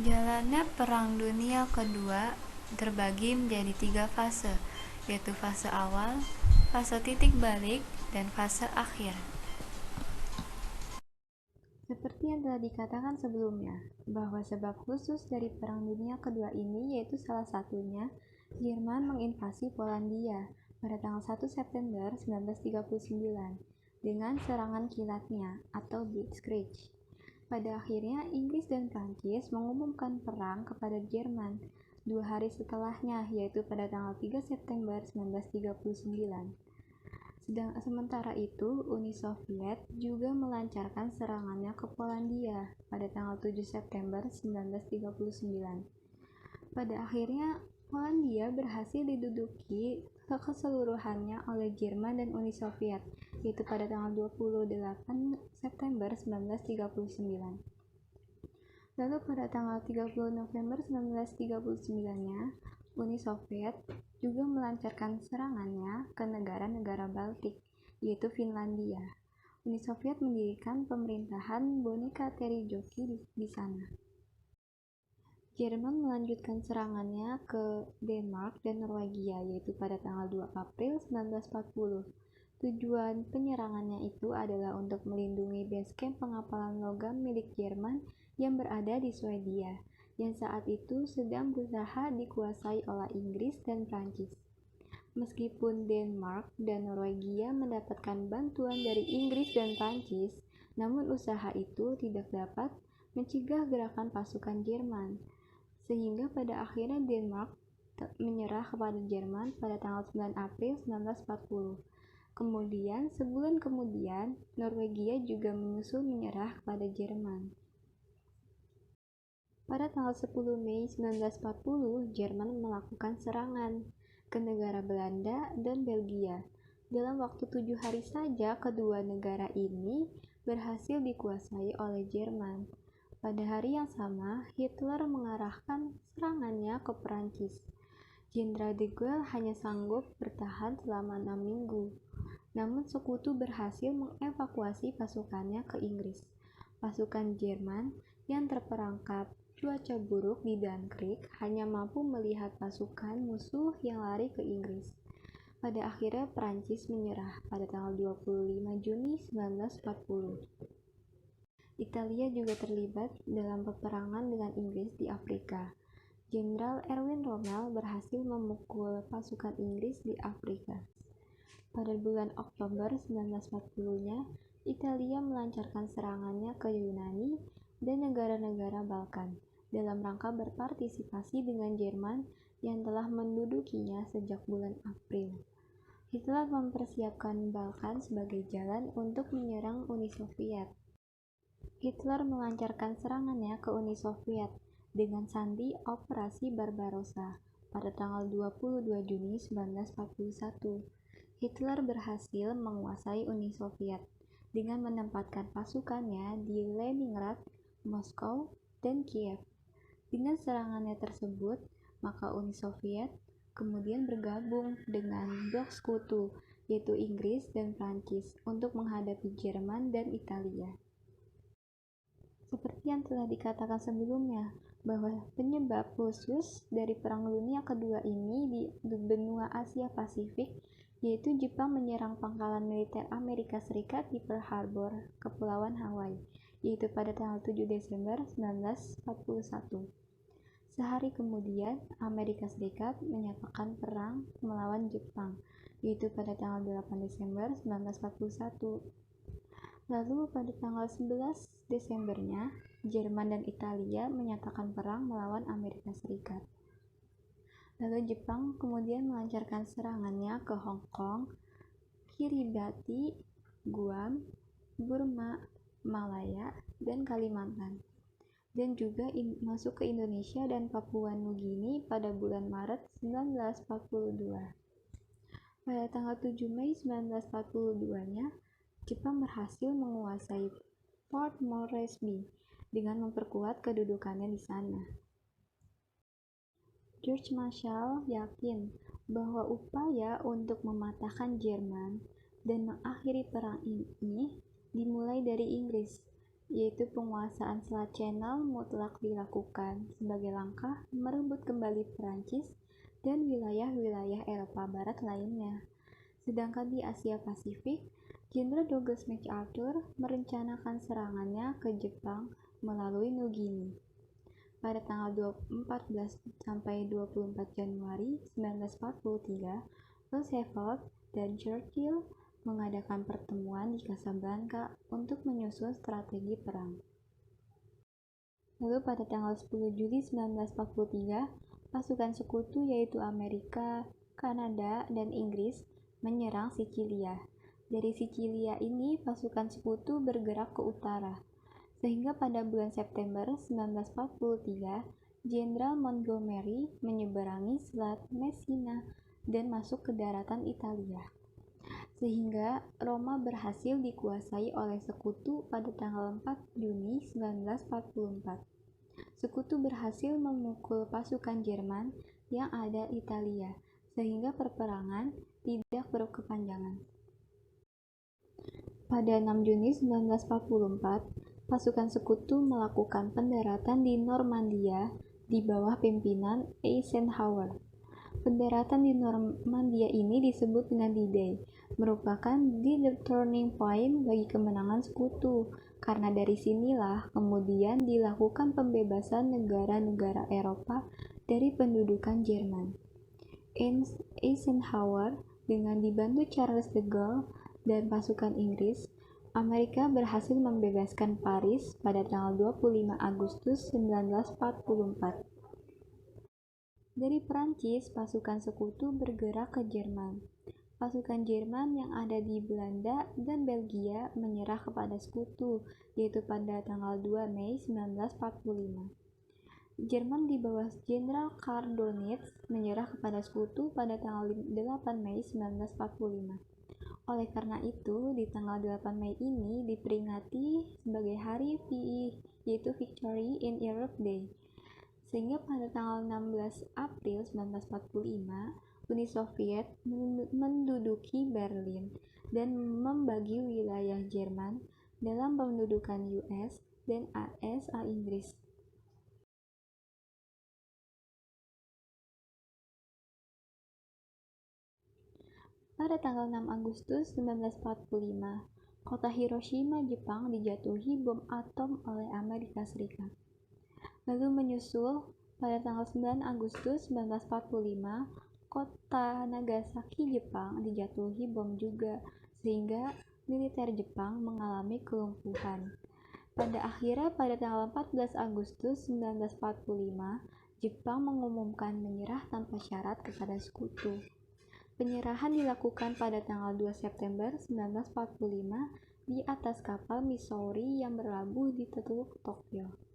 Jalannya Perang Dunia Kedua terbagi menjadi 3 fase, yaitu fase awal, fase titik balik, dan fase akhir. Seperti yang telah dikatakan sebelumnya, bahwa sebab khusus dari Perang Dunia Kedua ini yaitu salah satunya Jerman menginvasi Polandia pada tanggal 1 September 1939 dengan serangan kilatnya atau Blitzkrieg. Pada akhirnya, Inggris dan Prancis mengumumkan perang kepada Jerman 2 hari setelahnya, yaitu pada tanggal 3 September 1939. Sementara itu, Uni Soviet juga melancarkan serangannya ke Polandia pada tanggal 7 September 1939. Pada akhirnya, Polandia berhasil diduduki keseluruhannya oleh Jerman dan Uni Soviet, yaitu pada tanggal 28 September 1939. Lalu pada tanggal 30 November 1939-nya, Uni Soviet juga melancarkan serangannya ke negara-negara Baltik, yaitu Finlandia. Uni Soviet mendirikan pemerintahan Boneka Terijoki di sana. Jerman melanjutkan serangannya ke Denmark dan Norwegia, yaitu pada tanggal 2 April 1940. Tujuan penyerangannya itu adalah untuk melindungi base camp pengapalan logam milik Jerman yang berada di Swedia, yang saat itu sedang berusaha dikuasai oleh Inggris dan Prancis. Meskipun Denmark dan Norwegia mendapatkan bantuan dari Inggris dan Prancis, namun usaha itu tidak dapat mencegah gerakan pasukan Jerman, sehingga pada akhirnya Denmark menyerah kepada Jerman pada tanggal 9 April 1940. Kemudian, sebulan kemudian, Norwegia juga menyusul menyerah kepada Jerman. Pada tanggal 10 Mei 1940, Jerman melakukan serangan ke negara Belanda dan Belgia. Dalam waktu 7 hari saja, kedua negara ini berhasil dikuasai oleh Jerman. Pada hari yang sama, Hitler mengarahkan serangannya ke Prancis. Jenderal de Gaulle hanya sanggup bertahan selama 6 minggu. Namun sekutu berhasil mengevakuasi pasukannya ke Inggris. Pasukan Jerman yang terperangkap cuaca buruk di Dunkirk hanya mampu melihat pasukan musuh yang lari ke Inggris. Pada akhirnya Prancis menyerah pada tanggal 25 Juni 1940. Italia juga terlibat dalam peperangan dengan Inggris di Afrika. Jenderal Erwin Rommel berhasil memukul pasukan Inggris di Afrika. Pada bulan Oktober 1940-nya, Italia melancarkan serangannya ke Yunani dan negara-negara Balkan dalam rangka berpartisipasi dengan Jerman yang telah mendudukinya sejak bulan April. Hitler mempersiapkan Balkan sebagai jalan untuk menyerang Uni Soviet. Hitler melancarkan serangannya ke Uni Soviet dengan sandi Operasi Barbarossa pada tanggal 22 Juni 1941. Hitler berhasil menguasai Uni Soviet dengan menempatkan pasukannya di Leningrad, Moskow, dan Kiev. Dengan serangannya tersebut, maka Uni Soviet kemudian bergabung dengan blok sekutu, yaitu Inggris dan Prancis, untuk menghadapi Jerman dan Italia. Seperti yang telah dikatakan sebelumnya, bahwa penyebab khusus dari Perang Dunia Kedua ini di benua Asia Pasifik, yaitu Jepang menyerang pangkalan militer Amerika Serikat di Pearl Harbor, Kepulauan Hawaii, yaitu pada tanggal 7 Desember 1941. Sehari kemudian, Amerika Serikat menyatakan perang melawan Jepang, yaitu pada tanggal 8 Desember 1941. Lalu pada tanggal 11 Desembernya, Jerman dan Italia menyatakan perang melawan Amerika Serikat. Lalu Jepang kemudian melancarkan serangannya ke Hong Kong, Kiribati, Guam, Burma, Malaya, dan Kalimantan, dan juga masuk ke Indonesia dan Papua Nugini pada bulan Maret 1942. Pada tanggal 7 Mei 1942-nya, Jepang berhasil menguasai Port Moresby dengan memperkuat kedudukannya di sana. George Marshall yakin bahwa upaya untuk mematahkan Jerman dan mengakhiri perang ini dimulai dari Inggris, yaitu penguasaan Selat Channel mutlak dilakukan sebagai langkah merebut kembali Perancis dan wilayah-wilayah Eropa Barat lainnya. Sedangkan di Asia Pasifik, Jenderal Douglas MacArthur merencanakan serangannya ke Jepang melalui New Guinea. Pada tanggal 14 sampai 24 Januari 1943, Roosevelt dan Churchill mengadakan pertemuan di Casablanca untuk menyusun strategi perang. Lalu pada tanggal 10 Juli 1943, pasukan sekutu yaitu Amerika, Kanada, dan Inggris menyerang Sicilia. Dari Sicilia ini pasukan sekutu bergerak ke utara, sehingga pada bulan September 1943, Jenderal Montgomery menyeberangi Selat Messina dan masuk ke daratan Italia, sehingga Roma berhasil dikuasai oleh sekutu pada tanggal 4 Juni 1944. Sekutu berhasil memukul pasukan Jerman yang ada di Italia, sehingga perperangan tidak berkepanjangan. Pada 6 Juni 1944, pasukan sekutu melakukan pendaratan di Normandia di bawah pimpinan Eisenhower. Pendaratan di Normandia ini disebut dengan D-Day, merupakan the turning point bagi kemenangan sekutu, karena dari sinilah kemudian dilakukan pembebasan negara-negara Eropa dari pendudukan Jerman. Eisenhower dengan dibantu Charles de Gaulle dan pasukan Inggris, Amerika berhasil membebaskan Paris pada tanggal 25 Agustus 1944. Dari Perancis, pasukan sekutu bergerak ke Jerman. Pasukan Jerman yang ada di Belanda dan Belgia menyerah kepada sekutu, yaitu pada tanggal 2 Mei 1945. Jerman di bawah Jenderal Karl Dönitz menyerah kepada sekutu pada tanggal 8 Mei 1945. Oleh karena itu, di tanggal 8 Mei ini diperingati sebagai hari VE, yaitu Victory in Europe Day. Sehingga pada tanggal 16 April 1945, Uni Soviet menduduki Berlin dan membagi wilayah Jerman dalam pendudukan US dan AS Inggris. Pada tanggal 6 Agustus 1945, kota Hiroshima, Jepang dijatuhi bom atom oleh Amerika Serikat. Lalu menyusul pada tanggal 9 Agustus 1945, kota Nagasaki, Jepang dijatuhi bom juga, sehingga militer Jepang mengalami kelumpuhan. Pada akhirnya pada tanggal 14 Agustus 1945, Jepang mengumumkan menyerah tanpa syarat kepada sekutu. Penyerahan dilakukan pada tanggal 2 September 1945 di atas kapal Missouri yang berlabuh di Teluk Tokyo.